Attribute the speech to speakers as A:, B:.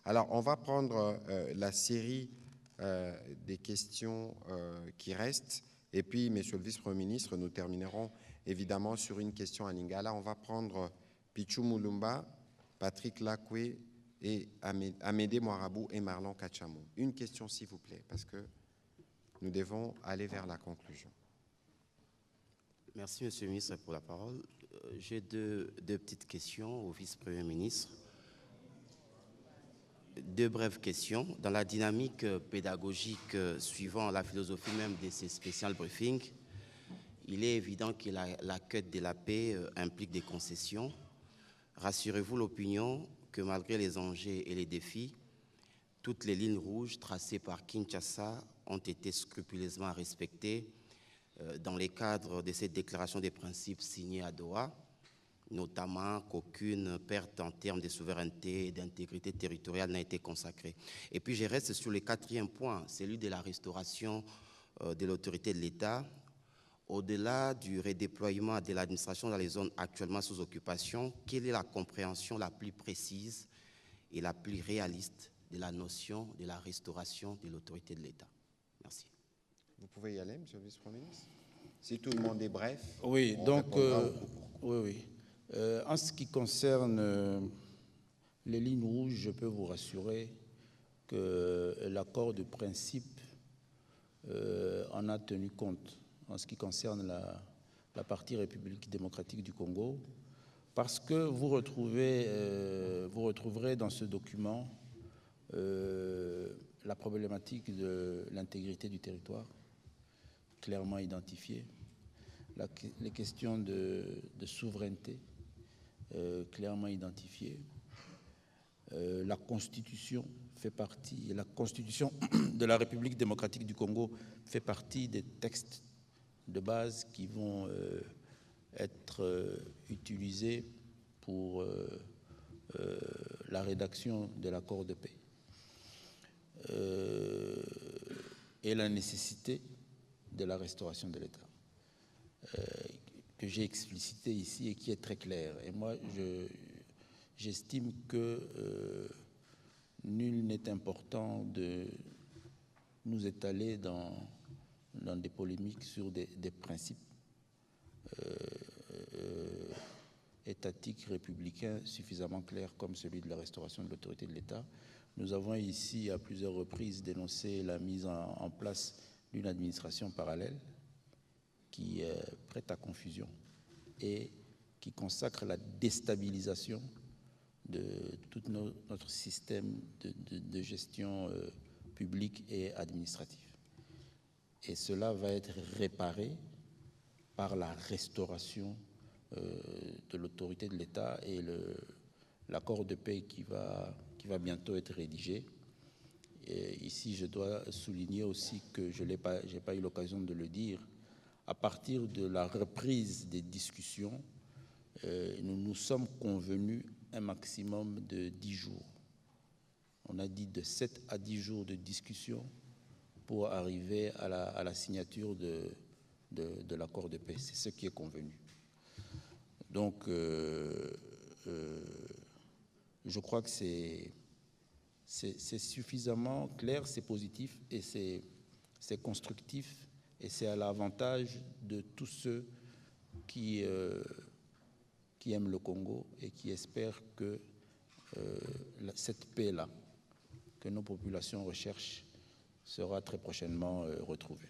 A: Alors, on va prendre la série des questions qui restent. Et puis, Monsieur le Vice-Premier ministre, nous terminerons évidemment sur une question à Lingala. On va prendre Pichou Moulumba, Patrick Lacoué et Amédée Moirabou et Marlon Kachamou. Une question, s'il vous plaît, parce que nous devons aller vers la conclusion.
B: Merci, Monsieur le ministre, pour la parole. J'ai deux petites questions au vice-premier ministre. Deux brèves questions. Dans la dynamique pédagogique suivant la philosophie même de ces spécial briefings, il est évident que la quête de la paix implique des concessions. Rassurez-vous l'opinion que malgré les enjeux et les défis, toutes les lignes rouges tracées par Kinshasa ont été scrupuleusement respectées dans les cadres de cette déclaration des principes signée à Doha, notamment qu'aucune perte en termes de souveraineté et d'intégrité territoriale n'a été consacrée. Et puis je reste sur le quatrième point, celui de la restauration de l'autorité de l'État. Au-delà du redéploiement de l'administration dans les zones actuellement sous occupation, quelle est la compréhension la plus précise et la plus réaliste de la notion de la restauration de l'autorité de l'État? Merci.
A: Vous pouvez y aller, Monsieur le Vice-Premier ministre. Si tout le monde est bref.
C: Oui, donc, oui. En ce qui concerne les lignes rouges, je peux vous rassurer que l'accord de principe en a tenu compte en ce qui concerne la partie République démocratique du Congo, parce que vous retrouverez dans ce document la problématique de l'intégrité du territoire, clairement identifiée, les questions de souveraineté, clairement identifiées. La Constitution fait partie, la Constitution de la République démocratique du Congo fait partie des textes de base qui vont être utilisés pour la rédaction de l'accord de paix. Et la nécessité de la restauration de l'État, que j'ai explicité ici et qui est très claire. Et moi, j'estime que nul n'est important de nous étaler dans des polémiques sur des principes étatiques républicains suffisamment clairs comme celui de la restauration de l'autorité de l'État. Nous avons ici à plusieurs reprises dénoncé la mise en place d'une administration parallèle qui prête à confusion et qui consacre la déstabilisation de tout notre système de gestion publique et administrative. Et cela va être réparé par la restauration de l'autorité de l'État et l'accord de paix qui va bientôt être rédigé. Et ici, je dois souligner aussi que je n'ai pas eu l'occasion de le dire, à partir de la reprise des discussions, nous nous sommes convenus un maximum de 10 jours. On a dit de 7 à 10 jours de discussion pour arriver à la signature de l'accord de paix. C'est ce qui est convenu. Donc, je crois que c'est suffisamment clair, c'est positif et c'est constructif et c'est à l'avantage de tous ceux qui aiment le Congo et qui espèrent que cette paix-là que nos populations recherchent sera très prochainement retrouvée.